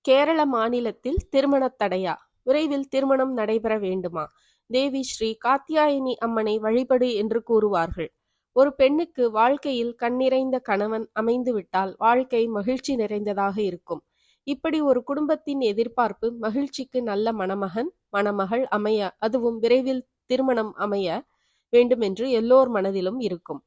கேரள மாநிலத்தில் திருமணத் தடையா? விரைவில் திருமணம் நடைபெற வேண்டுமா? தேவி ஸ்ரீ காத்யாயினி அம்மனை வழிபடு என்று கூறுவார்கள். ஒரு பெண்ணுக்கு வாழ்க்கையில் கண்ணிறைந்த கணவன் அமைந்துவிட்டால் வாழ்க்கை மகிழ்ச்சி நிறைந்ததாக இருக்கும். இப்படி ஒரு குடும்பத்தின் எதிர்பார்ப்பு மகிழ்ச்சிக்கு நல்ல மணமகன் மணமகள் அமைய, அதுவும் விரைவில் திருமணம் அமைய வேண்டுமென்று எல்லோர் மனதிலும் இருக்கும்.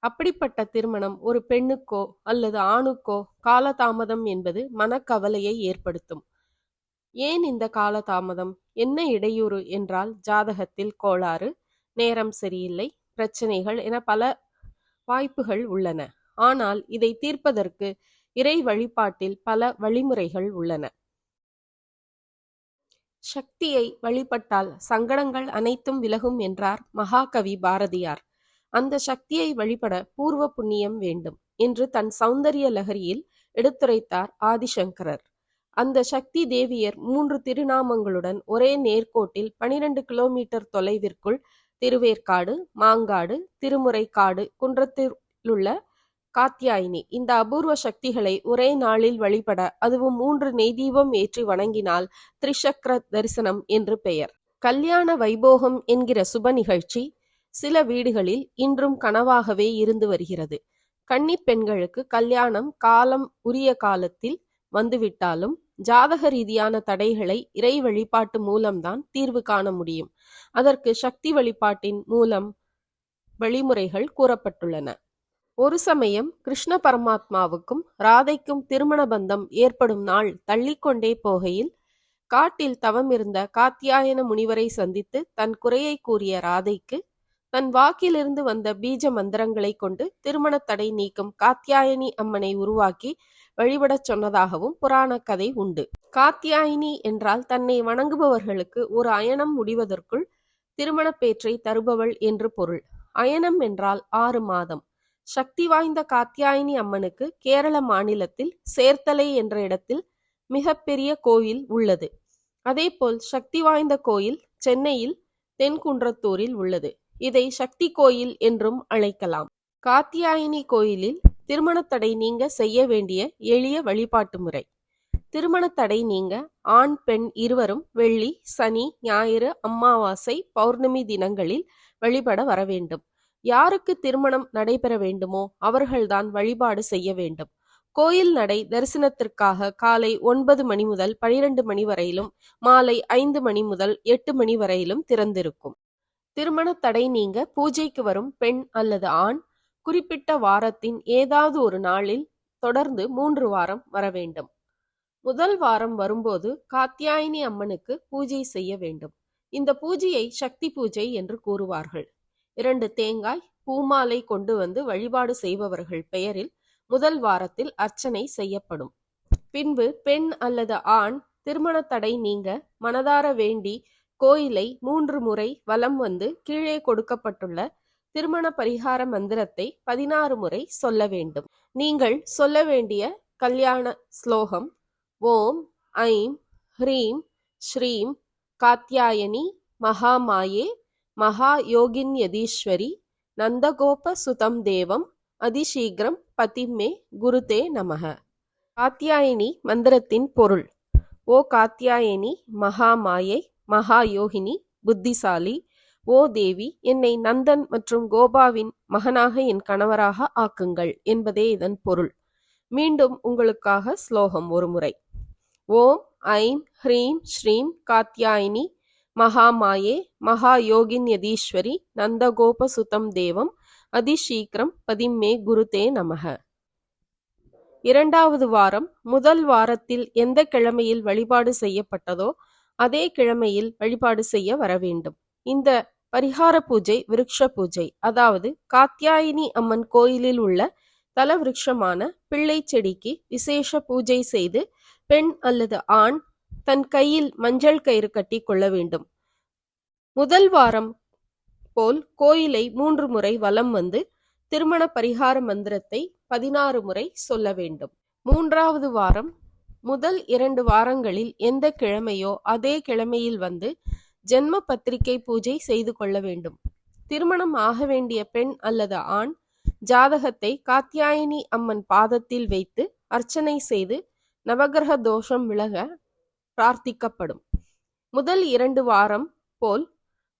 அப்படிப்பட்ட திருமணம் ஒரு பெண்ணுக்கோ அல்லது ஆணுக்கோ காலதாமதம் என்பது மனக்கவலையை ஏற்படுத்தும். ஏன் இந்த காலதாமதம்? என்ன இடையூறு என்றால் ஜாதகத்தில் கோளாறு, நேரம் சரியில்லை, பிரச்சனைகள் என பல வாய்ப்புகள் உள்ளன. ஆனால் இதை தீர்ப்பதற்கு இறை வழிபாட்டில் பல வழிமுறைகள் உள்ளன. சக்தியை வழிபட்டால் சங்கடங்கள் அனைத்தும் விலகும் என்றார் மகாகவி பாரதியார். அந்த சக்தியை வழிபட பூர்வ புண்ணியம் வேண்டும் என்று தன் சௌந்தரிய லகரியில் எடுத்துரைத்தார் ஆதிசங்கரர். அந்த சக்தி தேவியர் 3 திருநாமங்களுடன் ஒரே நேர்கோட்டில் 12 கிலோமீட்டர் தொலைவிற்குள் திருவேற்காடு, மாங்காடு, திருமுறைக்காடு குன்றத்திலுள்ள காத்யாயினி இந்த அபூர்வ சக்திகளை ஒரே நாளில் வழிபட, அதுவும் 3 நெய்தீபம் ஏற்றி வணங்கினால் திரிசக்கர தரிசனம் என்று பெயர். கல்யாண வைபோகம் என்கிற சுப நிகழ்ச்சி சில வீடுகளில் இன்றும் கனவாகவே இருந்து வருகிறது. கன்னிப் பெண்களுக்கு கல்யாணம் காலம் உரிய காலத்தில் வந்துவிட்டாலும் ஜாதக ரீதியான தடைகளை இறை வழிபாட்டு மூலம்தான் தீர்வு காண முடியும். அதற்கு சக்தி வழிபாட்டின் மூலம் வழிமுறைகள் கூறப்பட்டுள்ளன. ஒரு சமயம் கிருஷ்ண பரமாத்மாவுக்கும் ராதைக்கும் திருமண பந்தம் ஏற்படும் நாள் தள்ளிக்கொண்டே போகையில் காட்டில் தவமிருந்த காத்யாயன முனிவரை சந்தித்து தன் குறையை கூறிய ராதைக்கு தன் வாக்கிலிருந்து வந்த பீஜ மந்திரங்களை கொண்டு திருமண தடை நீக்கும் காத்யாயனி அம்மனை உருவாக்கி வழிபடச் சொன்னதாகவும் புராண கதை உண்டு. காத்யாயினி என்றால் தன்னை வணங்குபவர்களுக்கு ஒரு அயனம் முடிவதற்குள் திருமண பேற்றை தருபவள் என்று பொருள். அயனம் என்றால் 6 மாதம். சக்தி வாய்ந்த காத்யாயினி அம்மனுக்கு கேரள மாநிலத்தில் சேர்த்தலை என்ற இடத்தில் மிகப்பெரிய கோயில் உள்ளது. அதேபோல் சக்தி வாய்ந்த கோயில் சென்னையில் தென்குன்றத்தூரில் உள்ளது. இதை சக்தி கோயில் என்றும் அழைக்கலாம். காத்யாயினி கோயிலில் திருமணத்தடை நீங்க செய்ய வேண்டிய எளிய வழிபாட்டு முறை. திருமணத்தடை நீங்க ஆண் பெண் இருவரும் வெள்ளி, சனி, ஞாயிறு, அமாவாசை, பௌர்ணமி தினங்களில் வழிபட வர வேண்டும். யாருக்கு திருமணம் நடைபெற வேண்டுமோ அவர்கள்தான் வழிபாடு செய்ய வேண்டும். கோயில் நடை தரிசனத்திற்காக காலை 9 மணி முதல் 12 மணி வரையிலும், மாலை 5 மணி முதல் 8 மணி வரையிலும் திறந்திருக்கும். திருமண தடை நீங்க பூஜைக்கு வரும் பெண் அல்லது ஆண் குறிப்பிட்ட வாரத்தின் ஏதாவது ஒரு நாளில் தொடர்ந்து 3 வாரம் வர வேண்டும். முதல் வாரம் வரும்போது காத்யாயினி அம்மனுக்கு பூஜை செய்ய வேண்டும். இந்த பூஜையை சக்தி பூஜை என்று கூறுவார்கள். 2 தேங்காய், பூமாலை கொண்டு வந்து வழிபாடு செய்பவர்கள் பெயரில் முதல் வாரத்தில் அர்ச்சனை செய்யப்படும். பின்பு பெண் அல்லது ஆண் திருமண தடை நீங்க மனதார வேண்டி கோயிலை 3 முறை வலம் வந்து கீழே கொடுக்கப்பட்டுள்ள திருமண பரிகார மந்திரத்தை 16 முறை சொல்ல வேண்டும். நீங்கள் சொல்ல வேண்டிய கல்யாண ஸ்லோகம்: ஓம் ஐம் ஹ்ரீம் ஸ்ரீம் காத்யாயனி மகாமாயே மகா யோகின்யதீஸ்வரி நந்தகோப சுதம் தேவம் அதிசீக்ரம் பதிமே குருதே நமக. காத்யாயினி மந்திரத்தின் பொருள்: ஓ காத்யாயனி மகாமாயை, மகா யோகினி, புத்திசாலி, ஓ தேவி, என்னை நந்தன் மற்றும் கோபாவின் மகனாக என் கணவராக ஆக்குங்கள் என்பதே இதன் பொருள். மீண்டும் உங்களுக்காக ஸ்லோகம் ஒரு முறை. ஓம் ஐம் ஹ்ரீம் ஸ்ரீம் காத்யாயினி மகாமாயே மகா யோகின்யதீஸ்வரி நந்தகோப சுதம் தேவம் அதிசீக்ரம் பதிமே குருதே நமக. 2வது வாரம் முதல் வாரத்தில் எந்த கிழமையில் வழிபாடு செய்யப்பட்டதோ அதே கிழமையில் வழிபாடு செய்ய வர வேண்டும். இந்த பரிகார பூஜை விருட்ச பூஜை, அதாவது காத்யாயினி அம்மன் கோயிலில் உள்ள தல விருட்சமான பிள்ளை செடிக்கு விசேஷ பூஜை செய்து பெண் அல்லது ஆண் தன் கையில் மஞ்சள் கயிறு கட்டி கொள்ள வேண்டும். முதல் வாரம் போல் கோயிலை 3 முறை வலம் வந்து திருமண பரிகார மந்திரத்தை 16 முறை சொல்ல வேண்டும். 3வது வாரம் முதல் 2 வாரங்களில் எந்த கிழமையோ அதே கிழமையில் வந்து ஜென்ம பத்திரிகை பூஜை செய்து கொள்ள வேண்டும். திருமணம் ஆக வேண்டிய பெண் அல்லது ஆண் ஜாதகத்தை காத்யாயினி அம்மன் பாதத்தில் வைத்து அர்ச்சனை செய்து நவகிரக தோஷம் விலக பிரார்த்திக்கப்படும். முதல் 2 வாரம் போல்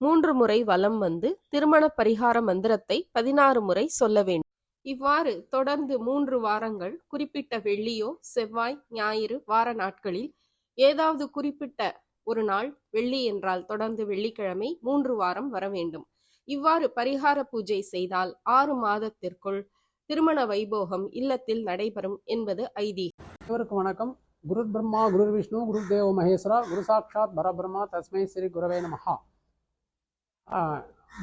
3 முறை வலம் வந்து திருமண பரிகார மந்திரத்தை 16 முறை சொல்ல வேண்டும். இவ்வாறு தொடர்ந்து 3 வாரங்கள் குறிப்பிட்ட வெள்ளியோ செவ்வாய் ஞாயிறு வார நாட்களில் ஏதாவது குறிப்பிட்ட ஒரு நாள், வெள்ளி என்றால் தொடர்ந்து வெள்ளிக்கிழமை 3 வாரம் வர வேண்டும். இவ்வாறு பரிகார பூஜை செய்தால் 6 மாதத்திற்குள் திருமண வைபோகம் இல்லத்தில் நடைபெறும் என்பது ஐதீகம். அனைவருக்கும் வணக்கம். குரு பிரம்மா குரு விஷ்ணு குரு தேவ மகேஸ்வரா குரு சாட்சாத் பரபிரம்மா தஸ்மை ஸ்ரீ குரவே நமஹா.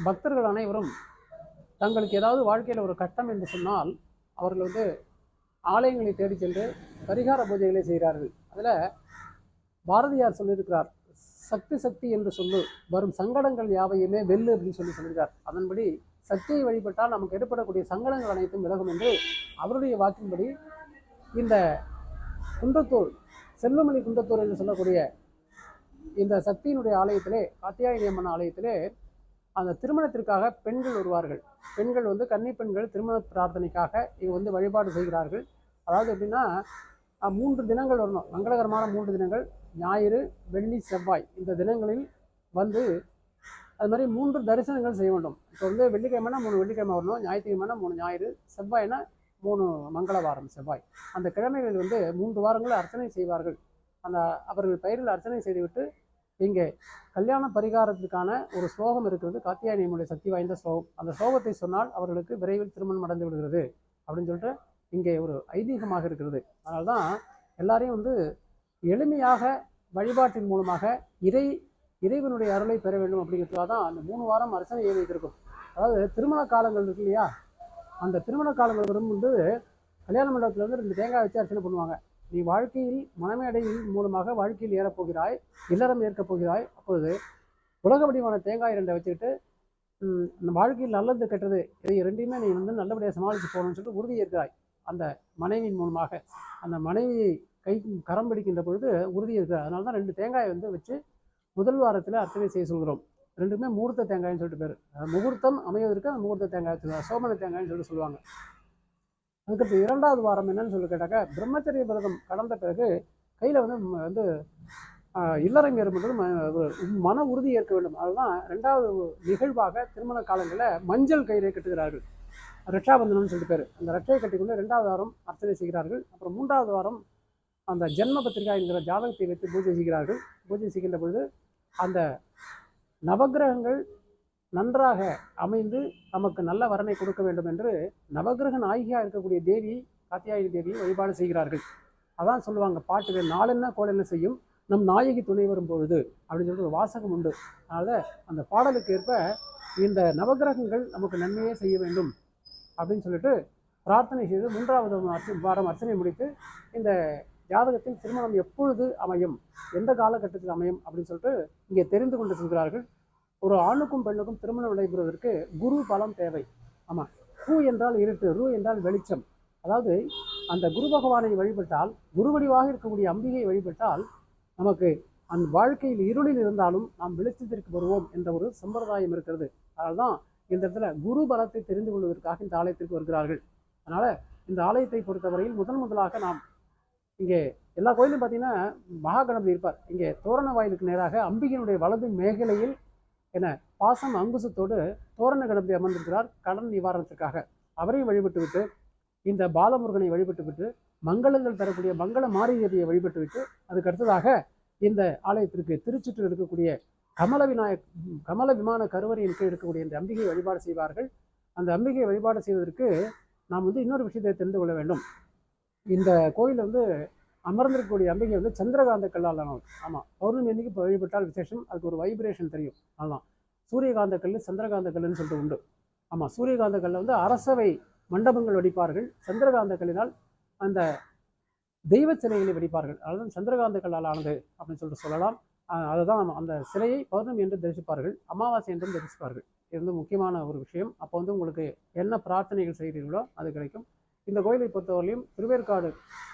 பக்தர்கள் அனைவரும் தங்களுக்கு ஏதாவது வாழ்க்கையில் ஒரு கட்டம் என்று சொன்னால் அவர்கள் ஆலயங்களை தேடி சென்று பரிகார பூஜைகளை செய்கிறார்கள். அதில் பாரதியார் சொல்லியிருக்கிறார், சக்தி சக்தி என்று சொல்லு வரும் சங்கடங்கள் யாவையுமே வெல்லு அப்படின்னு சொல்லியிருக்கார். அதன்படி சக்தியை வழிபட்டால் நமக்கு ஏற்படக்கூடிய சங்கடங்கள் அனைத்தும் விலகும் என்று அவருடைய வாக்கின்படி இந்த குன்றத்தூர் செல்வமணி குன்றத்தூர் என்று சொல்லக்கூடிய இந்த சக்தியினுடைய ஆலயத்திலே, காத்தியாயனி அம்மன் ஆலயத்திலே அந்த திருமணத்திற்காக பெண்கள் வருவார்கள். பெண்கள் கன்னி பெண்கள் திருமண பிரார்த்தனைக்காக இவங்க வழிபாடு செய்கிறார்கள். அதாவது எப்படின்னா 3 தினங்கள் வரணும், மங்களகரமான 3 தினங்கள், ஞாயிறு வெள்ளி செவ்வாய் இந்த தினங்களில் அது மாதிரி 3 தரிசனங்கள் செய்ய வேண்டும். இப்போ வெள்ளிக்கிழமைனா 3 வெள்ளிக்கிழமை வரணும், ஞாயிற்றுக்கிழமைனா 3 ஞாயிறு, செவ்வாய்னா 3 மங்களவாரம் செவ்வாய். அந்த கிழமைகளில் 3 வாரங்கள் அர்ச்சனை செய்வார்கள். அவர்கள் பெயரில் அர்ச்சனை செய்துவிட்டு இங்கே கல்யாண பரிகாரத்திற்கான ஒரு ஸ்லோகம் இருக்கிறது, காத்தியாயனி அம்மனுடைய சக்தி வாய்ந்த ஸ்லோகம். அந்த ஸ்லோகத்தை சொன்னால் அவர்களுக்கு விரைவில் திருமணம் அடைந்து விடுகிறது அப்படின்னு சொல்லிட்டு இங்கே ஒரு ஐதீகமாக இருக்கிறது. அதனால தான் எல்லாரையும் எளிமையாக வழிபாட்டின் மூலமாக இறைவனுடைய அருளை பெற வேண்டும் அப்படிங்கிறதுக்காக தான் அந்த 3 வாரம் அர்ச்சனையை வைத்திருக்கும். அதாவது திருமண காலங்கள் இருக்கு இல்லையா, அந்த திருமண காலங்கள் வரும்போது கல்யாண மண்டபத்தில் 2 தேங்காய் வச்சு அர்ச்சனை பண்ணுவாங்க. நீ வாழ்க்கையில் மனமேடையின் மூலமாக வாழ்க்கையில் ஏறப்போகிறாய், இல்லறம் ஏற்கப் போகிறாய். அப்பொழுது உலக வடிவான தேங்காய் 2 வச்சுக்கிட்டு அந்த வாழ்க்கையில் நல்லது கெட்டது இதை 2யுமே நீ நல்லபடியாக சமாளித்து போகணும்னு சொல்லிட்டு உறுதி ஏற்கிறாய். அந்த மனைவியின் மூலமாக அந்த மனைவியை கரம் பிடிக்கின்ற பொழுது உறுதி இருக்கிறார். அதனால தான் 2 தேங்காய் வச்சு முதல் வாரத்தில் அர்ச்சனை செய்ய சொல்கிறோம். 2மே முகூர்த்த தேங்காய்னு சொல்லிட்டு பேர். முகூர்த்தம் அமைவதற்கு அந்த முகூர்த்த தேங்காய் வச்சுருவாங்க, சோமன தேங்காய்னு சொல்லிட்டு சொல்லுவாங்க. அதுக்கடுத்து 2வது வாரம் என்னன்னு சொல்லி கேட்டாக்க, பிரம்மச்சரிய விரதம் கடந்த பிறகு கையில் இல்லறம் ஏற்படுவது மன உறுதி ஏற்க வேண்டும். அதுதான் 2வது நிகழ்வாக திருமண காலங்களில் மஞ்சள் கயிறை கட்டுகிறார்கள், ரட்சாபந்தனம்னு சொல்லிட்டு பேர். அந்த ரட்சையை கட்டிக்கொண்டு 2வது வாரம் அர்ச்சனை செய்கிறார்கள். அப்புறம் 3வது வாரம் அந்த ஜென்ம பத்திரிகா என்கிற ஜாதகத்தை வைத்து பூஜை செய்கிறார்கள். பூஜை செய்கின்ற பொழுது அந்த நவகிரகங்கள் நன்றாக அமைந்து நமக்கு நல்ல வரனை கொடுக்க வேண்டும் என்று நவகிரக நாயகியாக இருக்கக்கூடிய தேவி காத்தியாயனி தேவியை வழிபாடு செய்கிறார்கள். அதான் சொல்லுவாங்க பாட்டுகள், நாளென்ன கோலென்ன செய்யும் நம் நாயகி துணை வரும் பொழுது அப்படின்னு சொல்லிட்டு ஒரு வாசகம் உண்டு. அதனால் அந்த பாடலுக்கு ஏற்ப இந்த நவகிரகங்கள் நமக்கு நன்மையே செய்ய வேண்டும் அப்படின்னு சொல்லிட்டு பிரார்த்தனை செய்து 3வது வாரம் அர்ச்சனை முடித்து இந்த ஜாதகத்தில் திருமணம் எப்பொழுது அமையும், எந்த காலகட்டத்தில் அமையும் அப்படின்னு சொல்லிட்டு இங்கே தெரிந்து கொண்டு செல்கிறார்கள். ஒரு ஆணுக்கும் பெண்ணுக்கும் திருமணம் நடைபெறுவதற்கு குரு பலம் தேவை. ஆமாம், கு என்றால் இருட்டு, ரு என்றால் வெளிச்சம். அதாவது அந்த குரு பகவானை வழிபட்டால், குருவடிவாக இருக்கக்கூடிய அம்பிகையை வழிபட்டால் நமக்கு அந்த வாழ்க்கையில் இருளில் இருந்தாலும் நாம் வெளிச்சத்திற்கு வருவோம் என்ற ஒரு சம்பிரதாயம் இருக்கிறது. அதனால்தான் இந்த இடத்துல குரு பலத்தை தெரிந்து கொள்வதற்காக இந்த ஆலயத்திற்கு வருகிறார்கள். அதனால இந்த ஆலயத்தை பொறுத்தவரையில் முதலாக நாம் இங்கே எல்லா கோயிலும் பார்த்தீங்கன்னா மகா கணபதி இருப்பார். இங்கே தோரண வாயிலுக்கு நேராக அம்பிகையினுடைய வலது மேகலையில் பாசம் அங்குசத்தோடு தோரண கணபதி அமர்ந்திருக்கிறார் கடன் நிவாரணத்திற்காக. அவரையும் வழிபட்டு விட்டு இந்த பாலமுருகனை வழிபட்டு விட்டு மங்களங்கள் தரக்கூடிய மங்கள மாரி தேவியை வழிபட்டு விட்டு அதுக்கு அடுத்ததாக இந்த ஆலயத்திற்கு திருச்சுற்றில் இருக்கக்கூடிய கமல விமான கருவறையின் கீழ் இருக்கக்கூடிய இந்த அம்பிகையை வழிபாடு செய்வார்கள். அந்த அம்பிகையை வழிபாடு செய்வதற்கு நாம் இன்னொரு விஷயத்தை தெரிந்து கொள்ள வேண்டும். இந்த கோயில் அமர்ந்திருக்கக்கூடிய அம்பிகை சந்திரகாந்த கல்லால் ஆனது. ஆமாம், பௌர்ணமி அன்னைக்கு இப்போ வழிபட்டால் விசேஷம். அதுக்கு ஒரு வைப்ரேஷன் தெரியும். அதுதான் சூரியகாந்த கல், சந்திரகாந்த கல்லுன்னு சொல்லிட்டு உண்டு. ஆமாம், சூரியகாந்த கல்லை அரசவை மண்டபங்கள் வடிப்பார்கள். சந்திரகாந்த கல்லினால் அந்த தெய்வ சிலைகளை வடிப்பார்கள். அதுதான் சந்திரகாந்த கல்லால் ஆனது அப்படின்னு சொல்லிட்டு சொல்லலாம். அதுதான் அந்த சிலையை பௌர்ணமி என்று தரிசிப்பார்கள், அமாவாசை என்றும் தரிசிப்பார்கள். இது முக்கியமான ஒரு விஷயம். அப்போ உங்களுக்கு என்ன பிரார்த்தனைகள் செய்கிறீர்களோ அது கிடைக்கும். இந்த கோயிலை பொறுத்தவரையிலும் திருவேற்காடு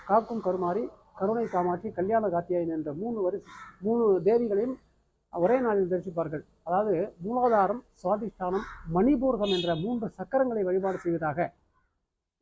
காக்கும் கருமாரி, கருணை காமாட்சி, கல்யாண காத்தியாயன் என்ற 3 தேவிகளையும் ஒரே நாளில் தரிசிப்பார்கள். அதாவது மூலாதாரம், சுவாதிஷ்டானம், மணிபூர்கம் என்ற 3 சக்கரங்களை வழிபாடு செய்வதாக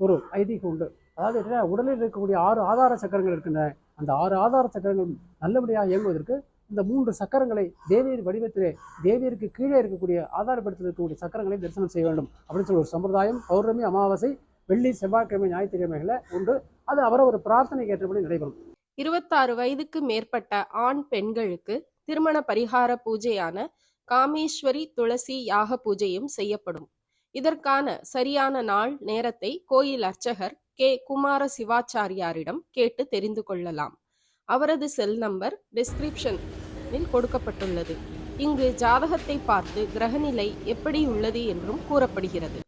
ஒரு ஐதீகம் உண்டு. அதாவது உடலில் இருக்கக்கூடிய 6 ஆதார சக்கரங்கள் இருக்கின்றன. அந்த 6 ஆதார சக்கரங்கள் நல்லபடியாக இயங்குவதற்கு இந்த 3 சக்கரங்களை தேவியர் வடிவத்திலே தேவியருக்கு கீழே இருக்கக்கூடிய ஆதாரப்படுத்தி இருக்கக்கூடிய சக்கரங்களை தரிசனம் செய்ய வேண்டும் அப்படின்னு சொல்லி ஒரு சம்பிரதாயம் பௌர்ணமி, அமாவாசை, வெள்ளி, செவ்வாய்க்கிழமை, ஞாயிற்றுக்கிழமைகளில் உண்டு. அது அவரவர் பிரார்த்தனைக்கு ஏற்றபடி நடைபெறும். 26 வயதுக்கு மேற்பட்ட ஆண் பெண்களுக்கு திருமண பரிகார பூஜையான காமேஸ்வரி துளசி யாக பூஜையும் செய்யப்படும். இதற்கான சரியான நாள் நேரத்தை கோயில் அர்ச்சகர் கே. குமார சிவாச்சாரியாரிடம் கேட்டு தெரிந்து கொள்ளலாம். அவரது செல் நம்பர் டிஸ்கிரிப்ஷனில் கொடுக்கப்பட்டுள்ளது. இங்கு ஜாதகத்தை பார்த்து கிரகநிலை எப்படி உள்ளது என்றும் கூறப்படுகிறது.